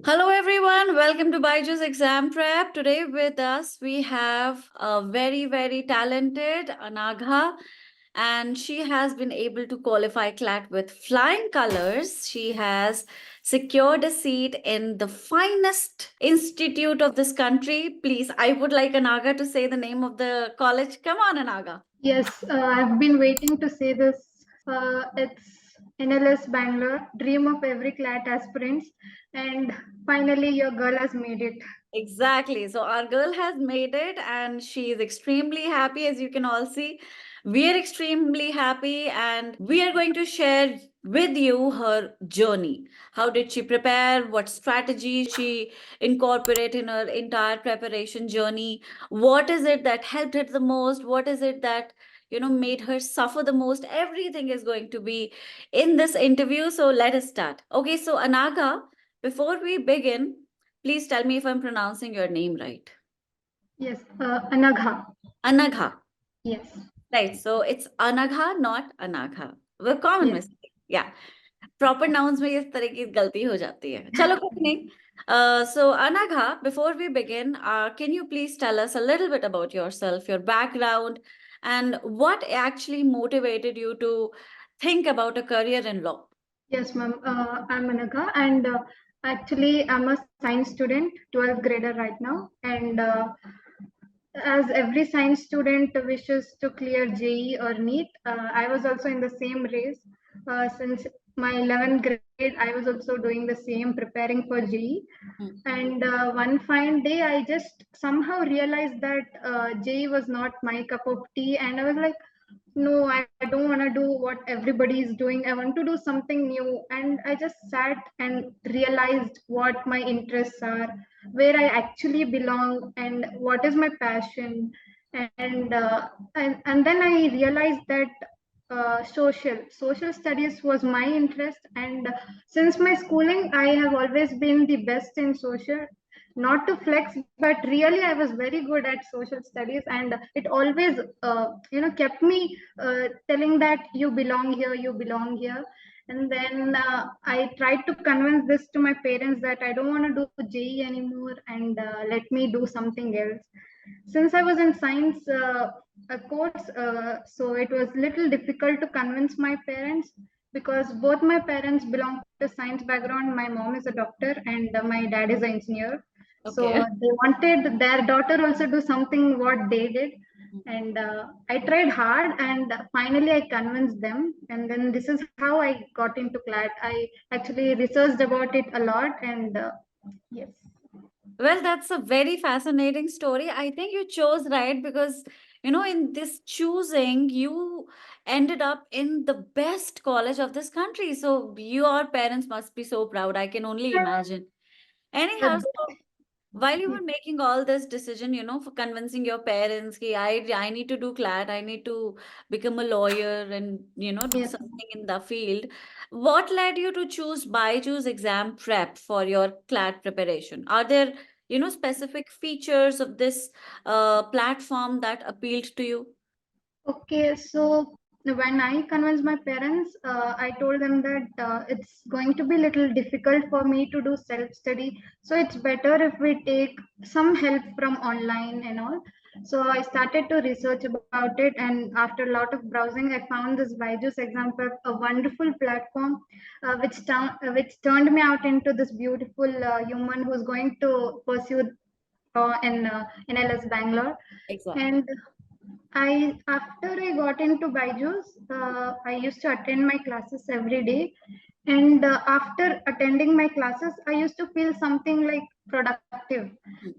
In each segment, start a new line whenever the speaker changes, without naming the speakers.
Hello everyone, welcome to BYJU'S Exam Prep. Today with us we have a very talented Anagha, and she has been able to qualify CLAT with flying colors. She has secured a seat in the finest institute of this country. Please, I would like Anagha to say the name of the college. Come on, Anagha.
Yes, I've been waiting to say this. It's NLS Bangalore, dream of every CLAT aspirants, and finally your girl has made it.
Exactly. So our girl has made it and she is extremely happy, as you can all see. We are extremely happy and we are going to share with you her journey. How did she prepare? What strategies she incorporate in her entire preparation journey? What is it that helped her the most? What is it that made her suffer the most? Everything is going to be in this interview. So let us start. Okay, so Anagha, before we begin, please tell me if I'm pronouncing your name right.
Yes, Anagha.
Anagha.
Yes,
Right. So it's Anagha, not Anagha. The common
yes,
mistake. Yeah. Proper nouns में इस तरह की गलती हो जाती है. चलो कोई नहीं. So Anagha, before we begin, can you please tell us a little bit about yourself, your background, and what actually motivated you to think about a career in law?
yes, ma'am. I'm Anagha, and actually, I'm a science student, 12th grader right now. And as every science student wishes to clear JE or NEET, I was also in the same race. Since my 11th grade, I was also doing the same, preparing for JE. And one fine day, I just somehow realized that JE was not my cup of tea. And I was like, no, I don't want to do what everybody is doing. I want to do something new. And I just sat and realized what my interests are, where I actually belong, and what is my passion. And and then I realized that social studies was my interest. And since my schooling, I have always been the best in social, not to flex, but really I was very good at social studies, and it always kept me telling that you belong here, you belong here. And then I tried to convince this to my parents that I don't want to do JE anymore, and let me do something else. Since I was in science course, so it was little difficult to convince my parents, because both my parents belong to science background. My mom is a doctor and my dad is an engineer. So
Okay.
they wanted their daughter also do something what they did. And I tried hard, and finally I convinced them. And then this is how I got into CLAT. I actually researched about it a lot, and yes.
Well, that's a very fascinating story. I think you chose right because, in this choosing, you ended up in the best college of this country. So your parents must be so proud. I can only imagine. Anyhow, so while you were making all this decision, for convincing your parents, ki, I need to do CLAT, I need to become a lawyer and, do
Yes.
something in the field. What led you to choose ByJU'S Exam Prep for your CLAT preparation? Are there, specific features of this platform that appealed to you?
Okay, so when I convinced my parents, I told them that it's going to be a little difficult for me to do self-study. So it's better if we take some help from online and all. So I started to research about it, and after a lot of browsing, I found this ByJU'S Exam Prep, a wonderful platform, which turned me out into this beautiful human who's going to pursue in LS Bangalore.
Exactly.
And after I got into ByJu'S, I used to attend my classes every day, and after attending my classes, I used to feel something like productive.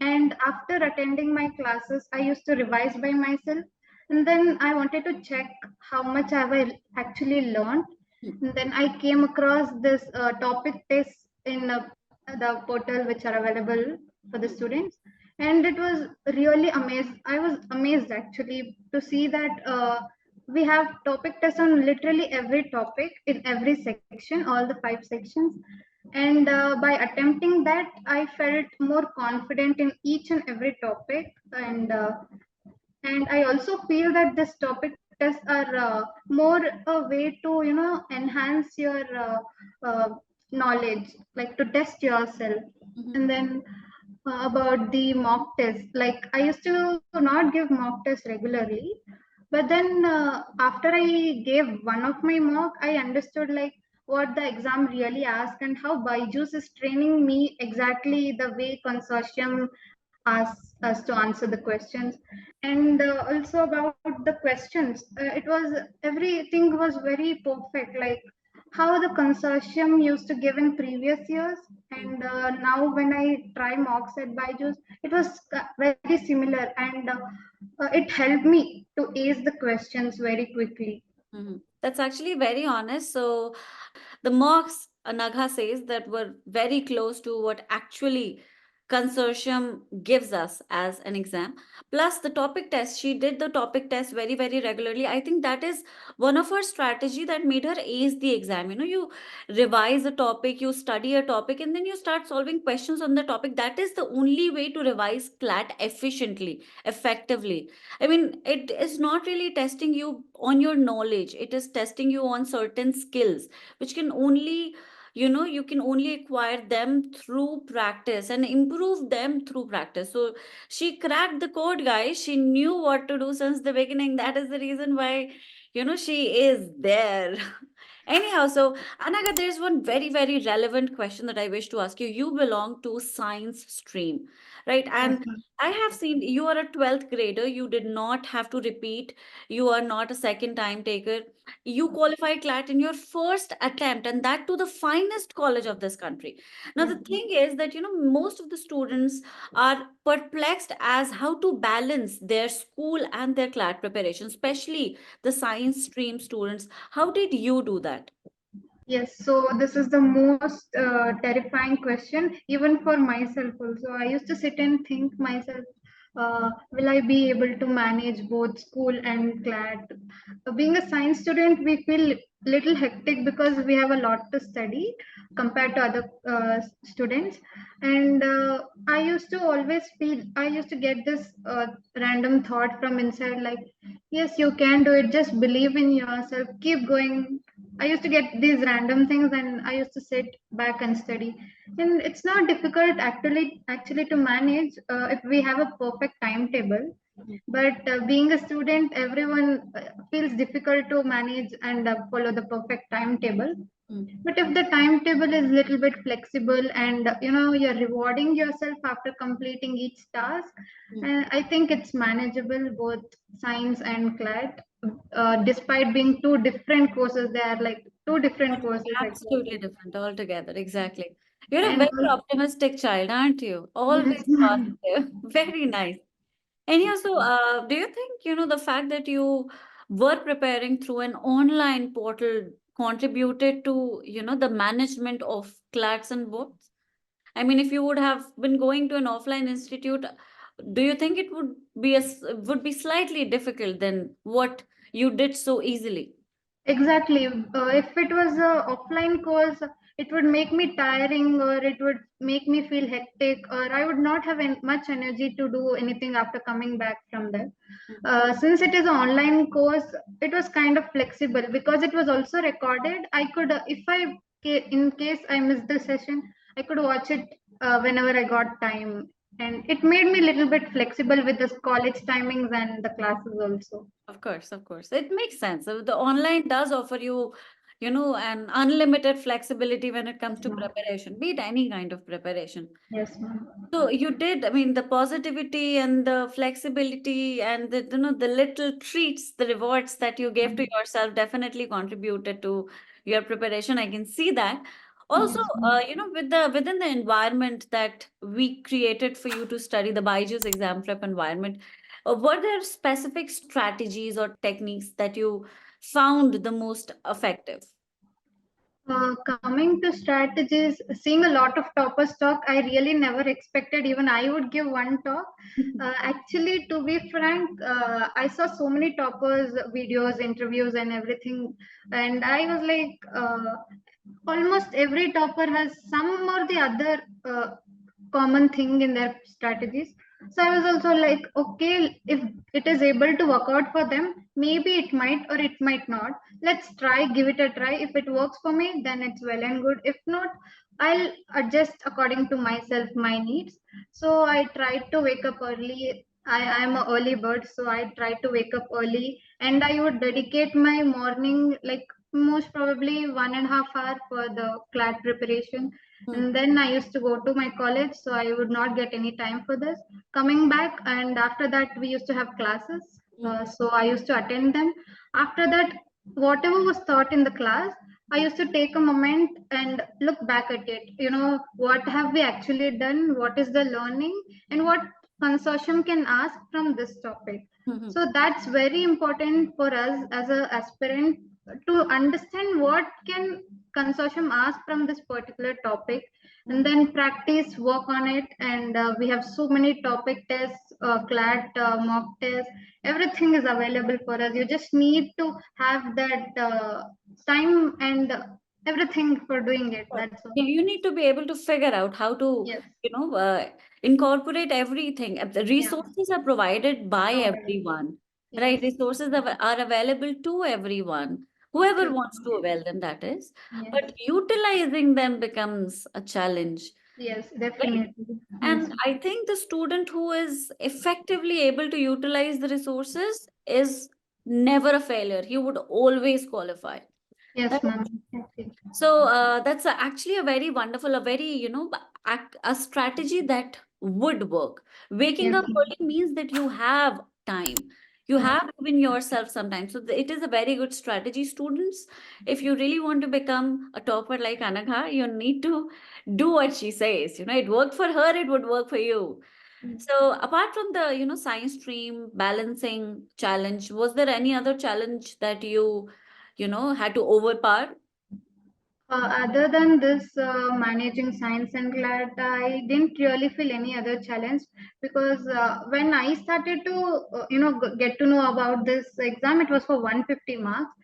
And after attending my classes, I used to revise by myself, and then I wanted to check how much have I actually learned. And then I came across this topic tests in the portal which are available for the students, and it was really amazed. I was amazed actually to see that we have topic tests on literally every topic in every section, all the 5 sections. And by attempting that, I felt more confident in each and every topic. And I also feel that this topic tests are more a way to enhance your knowledge, like to test yourself. And then about the mock test, like I used to not give mock tests regularly, but then after I gave one of my mock, I understood like what the exam really asked and how Byju's is training me exactly the way consortium asks us to answer the questions. And also about the questions, it was everything was very perfect, like how the consortium used to give in previous years, and now when I try mocks at Byju's, it was very similar, and it helped me to ace the questions very quickly.
That's actually very honest. So the mocks, Anagha says, that were very close to what actually consortium gives us as an exam. Plus the topic test, she did the topic test very, very regularly. I think that is one of her strategy that made her ace the exam. You know, you revise a topic, you study a topic, and then you start solving questions on the topic. That is the only way to revise CLAT efficiently, effectively. I mean, it is not really testing you on your knowledge, it is testing you on certain skills, which can only, you can only acquire them through practice and improve them through practice. So she cracked the code, guys. She knew what to do since the beginning. That is the reason why, she is there. Anyhow, so Anaga, there's one very, very relevant question that I wish to ask you. You belong to science stream, right?
Yes,
And
ma'am.
I have seen you are a 12th grader. You did not have to repeat. You are not a second time taker. You qualified CLAT in your first attempt, and that to the finest college of this country. Now,
Yes,
the thing is that, most of the students are perplexed as how to balance their school and their CLAT preparation, especially the science stream students. How did you do that?
yes, so this is the most terrifying question, even for myself also. I used to sit and think myself, will I be able to manage both school and CLAT? Being a science student, we feel little hectic because we have a lot to study compared to other students. And I used to always feel, I used to get this random thought from inside, like, yes, you can do it. Just believe in yourself. Keep going. I used to get these random things and I used to sit back and study. And it's not difficult actually to manage if we have a perfect timetable. But being a student, everyone feels difficult to manage and follow the perfect timetable.
Mm.
But if the timetable is little bit flexible and you're rewarding yourself after completing each task,
Mm.
I think it's manageable both science and CLAT. Despite being two different courses, they are like two different courses
Absolutely
exactly.
different altogether. Exactly. You're a
And
very optimistic child, aren't you?
yes,
Always positive. Very nice. Anyhow, so do you think, the fact that you were preparing through an online portal contributed to, the management of CLATs and boards? I mean, if you would have been going to an offline institute, do you think it would be slightly difficult than what you did so easily?
exactly. If it was a offline course, it would make me tiring or it would make me feel hectic or I would not have much energy to do anything after coming back from there. Since it is an online course, it was kind of flexible because it was also recorded. I could, if in case I missed the session, I could watch it whenever I got time. And it made me a little bit flexible with the college timings and the classes also.
Of course, of course. It makes sense. So the online does offer you, an unlimited flexibility when it comes
Yes,
to
ma'am.
preparation, be it any kind of preparation.
Yes, ma'am.
So you did, I mean, the positivity and the flexibility and the little treats, the rewards that you gave to yourself definitely contributed to your preparation. I can see that. Also,
Yes, ma'am.
within the environment that we created for you to study, the BYJU'S exam prep environment, were there specific strategies or techniques that you found the most effective?
Coming to strategies, seeing a lot of toppers talk, I really never expected even I would give one talk. Actually, to be frank, I saw so many toppers, videos, interviews, and everything, and I was like, almost every topper has some or the other common thing in their strategies. So I was also like, okay, if it is able to work out for them, maybe it might or it might not. Let's try, give it a try. If it works for me, then it's well and good. If not, I'll adjust according to myself, my needs. So I tried to wake up early. I'm an early bird, so I tried to wake up early, and I would dedicate my morning, like most probably 1.5 hour for the CLAT preparation.
Hmm.
And then I used to go to my college, so I would not get any time for this. Coming back, and after that we used to have classes,
Hmm.
so I used to attend them. After that, whatever was taught in the class, I used to take a moment and look back at it. What have we actually done, what is the learning, and what consortium can ask from this topic.
Hmm. Hmm.
So that's very important for us as a aspirant to understand what can consortium ask from this particular topic, and
Hmm.
then practice work on it. And we have so many topic tests, CLAT, mock tests, everything is available for us. You just need to have that time and everything for doing it.
Sure.
That's all.
You need to be able to figure out how to,
Yes.
you know, uh, incorporate everything. The
Yeah.
resources are provided by
Okay.
everyone, right?
Yes.
Resources are available to everyone, whoever
True.
wants to avail them, that is.
Yes.
But utilizing them becomes a challenge,
Yes.
right?
Definitely. Yes.
And I think the student who is effectively able to utilize the resources is never a failure. He would always qualify.
Yes,
Right?
ma'am. Okay.
So that's actually a very wonderful, a very, a strategy that would work. Waking
Yes,
up
ma'am.
early means that you have time. You
Yes.
have given yourself some time. So it is a very good strategy, students. If you really want to become a topper like Anagha, you need to do what she says. It worked for her, it would work for you. So apart from the, science stream balancing challenge, was there any other challenge that had to overpower?
Other than this, managing science and CLAT, I didn't really feel any other challenge, because when I started to, get to know about this exam, it was for 150 marks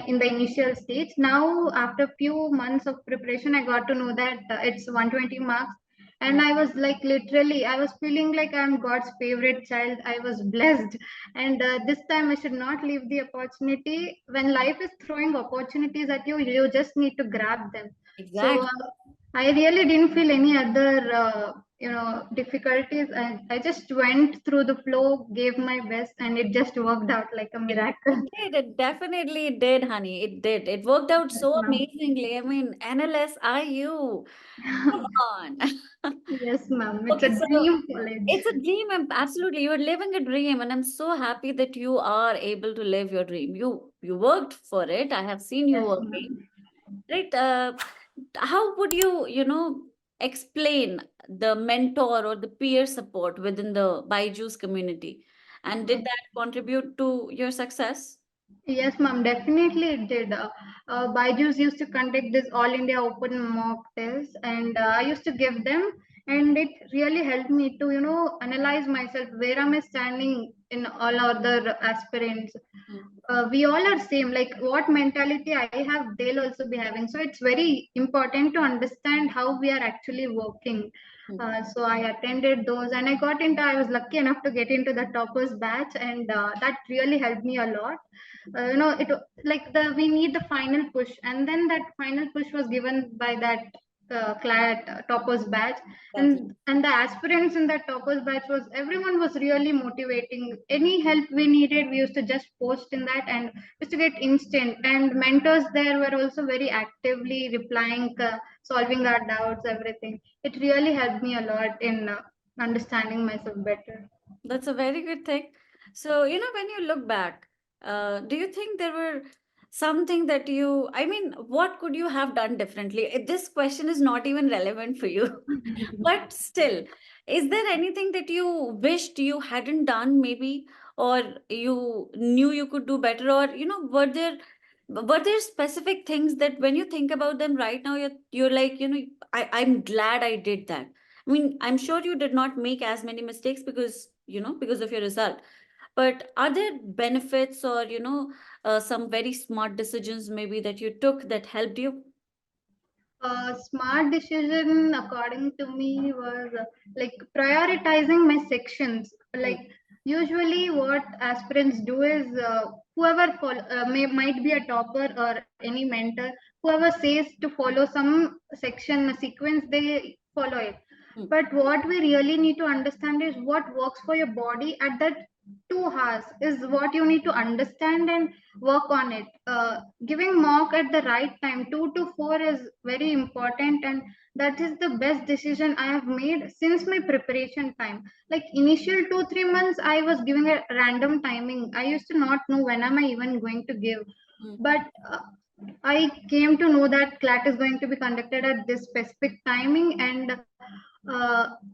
in the initial stage. Now, after few months of preparation, I got to know that it's 120 marks. And
Mm.
I was like, literally, I was feeling like I'm God's favorite child. I was blessed. And this time I should not leave the opportunity. When life is throwing opportunities at you, you just need to grab them. So
Exactly.
I really didn't feel any other difficulties, and I just went through the flow, gave my best, and it just worked out like a miracle.
It did. It definitely did, honey. It did. It worked out
Yes,
so
ma'am.
amazingly. I mean, NLS IU. Come on.
Yes, ma'am. It's a
Okay, so
dream college.
it's a dream. Absolutely. You're living a dream, and I'm so happy that you are able to live your dream. You worked for it. I have seen you
Yes,
working.
ma'am.
Right? How would you, explain the mentor or the peer support within the BYJU'S community? And did that contribute to your success?
Yes, ma'am, definitely it did. BYJU'S used to conduct this All India Open mock test, and I used to give them, and it really helped me to, analyze myself. Where am I standing in all other aspirants?
Mm,
We all are same. Like what mentality I have, they'll also be having. So it's very important to understand how we are actually working.
mm,
So I attended those, and I got into. I was lucky enough to get into the toppers batch, and that really helped me a lot. It like the we need the final push, and then that final push was given by that CLAT toppers batch.
exactly.
And the aspirants in that toppers batch was, everyone was really motivating. Any help we needed, we used to just post in that, and used to get instant. And mentors there were also very actively replying, solving our doubts, everything. It really helped me a lot in understanding myself better.
That's a very good thing. So, when you look back, do you think there were something that I mean, what could you have done differently? This question is not even relevant for you. But still, is there anything that you wished you hadn't done, maybe, or you knew you could do better, or were there specific things that when you think about them right now, you're like, I'm glad I did that. I mean, I'm sure you did not make as many mistakes because of your result. But are there benefits or some very smart decisions maybe that you took that helped you?
A smart decision, according to me, was like prioritizing my sections.
Hmm.
Like usually, what aspirants do is whoever might be a topper or any mentor, whoever says to follow some section, a sequence, they follow it.
Hmm.
But what we really need to understand is what works for your body at that 2 hours is what you need to understand and work on it. Giving mock at the right time, 2 to 4, is very important, and that is the best decision I have made since my preparation time. Like initial 2 3 months, I was giving a random timing. I used to not know when am I even going to give,
Hmm.
but I came to know that CLAT is going to be conducted at this specific timing, and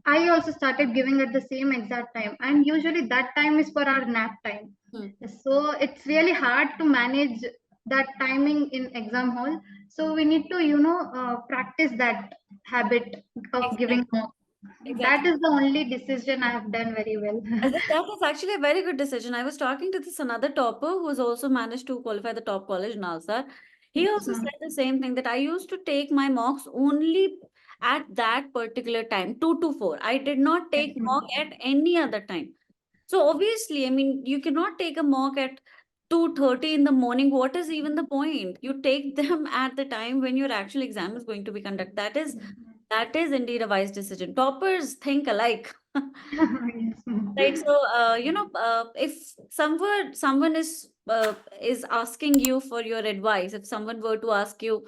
I also started giving at the same exact time. And usually that time is for our nap time.
Hmm.
So it's really hard to manage that timing in exam hall. So we need to, practice that habit of giving
Exactly.
more. That
Exactly.
is the only decision I have done very well.
I think that was actually a very good decision. I was talking to this another topper who's also managed to qualify the top college in Nalsar. He
Yes,
also
ma'am.
said the same thing that I used to take my mocks only at that particular time, 2 to 4. I did not
Yes,
take mock
ma'am.
at any other time. So obviously, I mean, you cannot take a mock at 2:30 in the morning. What is even the point? You take them at the time when your actual exam is going to be conducted. That is indeed a wise decision. Toppers think alike.
Yes,
Right.
ma'am.
So, if someone is asking you for your advice, if someone were to ask you,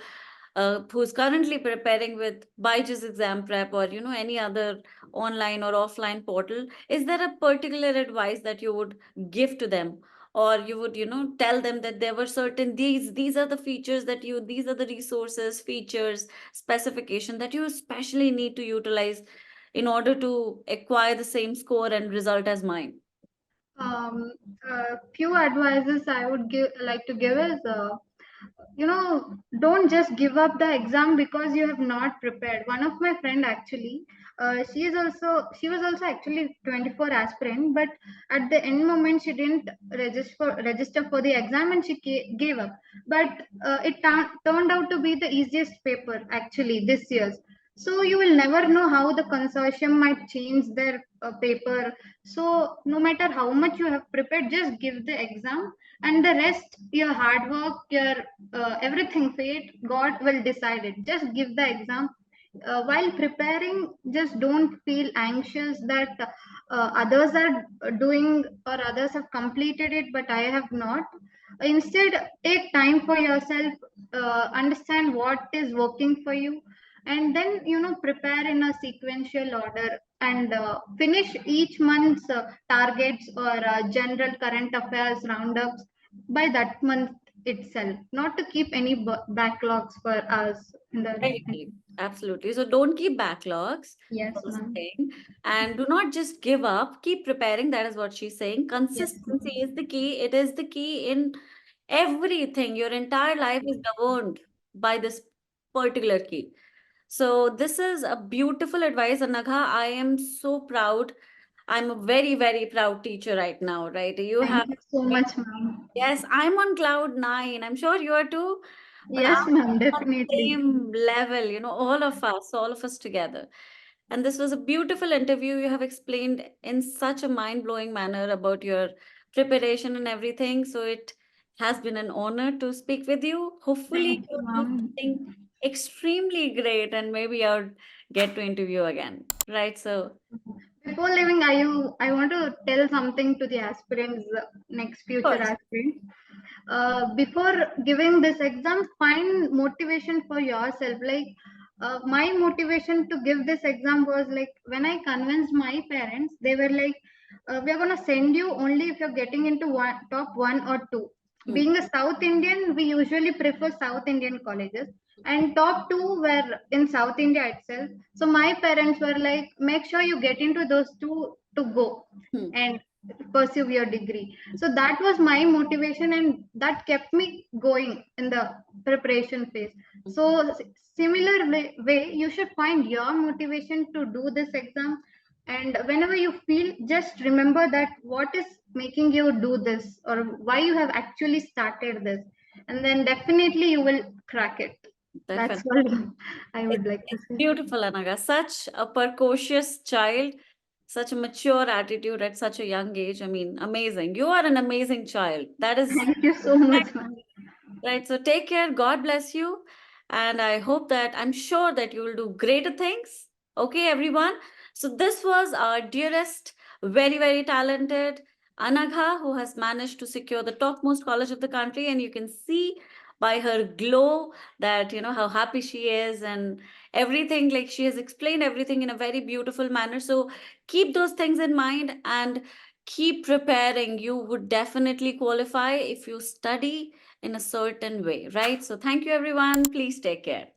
who's currently preparing with ByJU'S Exam Prep or any other online or offline portal, is there a particular advice that you would give to them, or you would tell them that there were certain these are the features that these are the resources, features, specification that you especially need to utilize in order to acquire the same score and result as mine?
Um, Few advices I would like to give is, don't just give up the exam because you have not prepared. One of my friend actually, she was also actually 24 aspirant, but at the end moment she didn't register for the exam, and she gave up. But it turned out to be the easiest paper actually this year's. So you will never know how the consortium might change their paper. So no matter how much you have prepared, just give the exam, and the rest, your hard work, your everything, fate, God will decide it. Just give the exam. While preparing, just don't feel anxious that others are doing or others have completed it, but I have not. Instead, take time for yourself, understand what is working for you, and then prepare in a sequential order, and finish each month's targets or general current affairs roundups by that month itself, not to keep any backlogs for us in the.
I agree. Absolutely. So don't keep backlogs.
Yes,
First
ma'am.
thing. And do not just give up. Keep preparing. That is what she's saying.
Yes,
Consistency
ma'am.
is the key. It is the key in everything. Your entire life is governed by this particular key. So this is a beautiful advice, Anagha. I am so proud. I'm a very, very proud teacher right now, right? You have
Thank you so much, ma'am.
Yes, I'm on cloud nine. I'm sure you are too, but
Yes,
I'm
ma'am,
on the
definitely.
same level, all of us together. And this was a beautiful interview. You have explained in such a mind-blowing manner about your preparation and everything. So it has been an honor to speak with you. Hopefully,
Thank you,
you'll do
ma'am.
something extremely great and maybe I'll get to interview again. Right. So,
Before leaving, I want to tell something to the aspirants, next
of
future
course.
aspirants. Before giving this exam, find motivation for yourself. Like my motivation to give this exam was like when I convinced my parents, they were like, "We are gonna send you only if you're getting into top one or two."
Hmm.
Being a South Indian, we usually prefer South Indian colleges, and top two were in South India itself. So my parents were like, "Make sure you get into those two to go."
Hmm.
And pursue your degree. So that was my motivation, and that kept me going in the preparation phase. So similar way, you should find your motivation to do this exam. And whenever you feel, just remember that what is making you do this, or why you have actually started this, and then definitely you will crack it. That's
Definitely.
all I would like to
It's
say.
beautiful, Anaga. Such a precocious child, such a mature attitude at such a young age. I mean, amazing. You are an amazing child. That is
Thank you so much, ma'am.
right. So take care. God bless you. And I hope that I'm sure that you will do greater things. Okay, everyone. So this was our dearest, very, very talented Anagha, who has managed to secure the topmost college of the country. And you can see by her glow that, how happy she is and everything. Like she has explained everything in a very beautiful manner. So keep those things in mind and keep preparing. You would definitely qualify if you study in a certain way, right? So thank you, everyone. Please take care.